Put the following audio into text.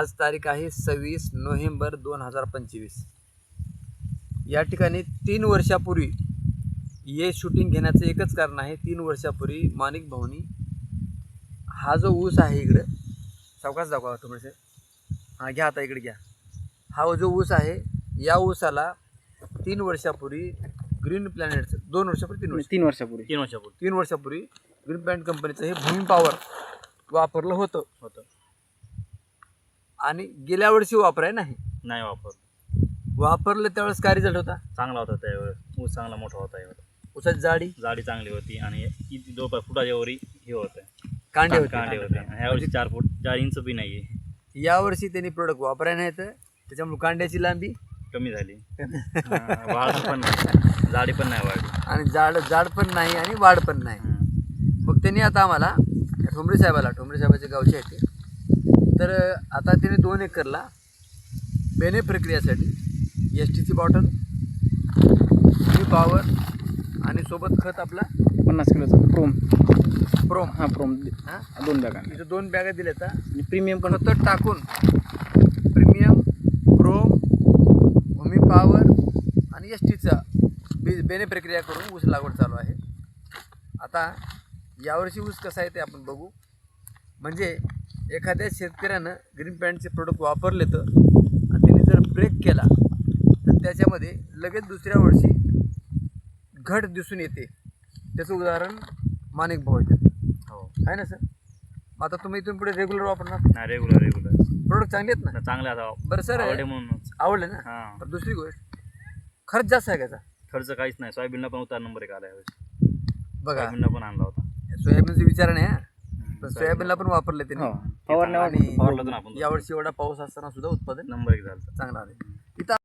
आज तारीख आहे 26 नोव्हेंबर 2025. या ठिकाणी 3 वर्षापूर्वी हे शूटिंग घेण्याचं एकच कारण आहे. 3 वर्षापूर्वी माणिक भाऊनी हा जो ऊस आहे इकडं सावकाश दाखवा थोडंसं, हां घ्या आता इकडे घ्या. हा जो ऊस आहे या ऊसाला 3 वर्षापूर्वी ग्रीन प्लॅनेटचं 2 वर्षापूर्वी 3 वर्षापूर्वी 3 वर्षापूर्वी ग्रीन प्लॅनेट कंपनीचं हे भूमी पॉवर वापरलं होतं आणि गेल्या वर्षी वापराय नाही वापरलं त्यावेळेस काय रिझल्ट होता? चांगला होता. त्यावेळेस ऊस चांगला मोठा होता. ऊसाची जाडी चांगली होती आणि किती 2 फुटाच्या वरी हे होतं, कांडे कांडे होते. ह्या वर्षी 4 इंच बी नाही आहे. यावर्षी त्यांनी प्रोडक्ट वापराय नाही तर त्याच्यामुळे कांड्याची लांबी कमी झाली. वाढ पण नाही, जाडी पण नाही वाढली आणि जाड पण नाही आणि वाढ पण नाही. मग त्यांनी आता आम्हाला ठोंबरे साहेबाचे गावचे आहे ते, तर आता त्यांनी 2 एकरला बेने प्रक्रियासाठी STची बॉटल, भूमी पॉवर आणि सोबत खत आपला 50 किलोचा प्रोम हां प्रोम हां 2 बॅगा इथं 2 बॅगा दिल्या तर आणि प्रीमियम पण खतं टाकून प्रीमियम, प्रोम, भूमी पॉवर आणि STचा बेने प्रक्रिया करून ऊस लागवड चालू आहे. आता यावर्षी ऊस कसा आहे ते आपण बघू. म्हणजे एखाद्या शेतकऱ्यानं ग्रीन प्लॅनेटचे प्रोडक्ट वापरले तर आणि त्यांनी जर ब्रेक केला तर त्याच्यामध्ये लगेच दुसऱ्या वर्षी घट दिसून येते. त्याचं उदाहरण माणिक भाऊ येते. हो आहे ना सर? मग आता तुम्ही इथून पुढे रेग्युलर वापरणार? नाही, रेग्युलर प्रोडक्ट चांगले आहेत ना? चांगले आता. बरं सर, आवडे म्हणूनच. आवडले ना? हां, तर दुसरी गोष्ट, खर्च जास्त आहे का त्याचा? खर्च काहीच नाही. सोयाबीनला पण उतार नंबर 1 आला यावेळेस. बघा, सोयाबीनला पण आणला होता. सोयाबीनचा विचार नाही, पण सोयाबीनला पण वापरले त्यांनी. फवारण्या आणि फवारलं होतं ना आपण. यावर्षी एवढा पाऊस असताना सुद्धा उत्पादन नंबर 1 झालं. चांगलं आलं.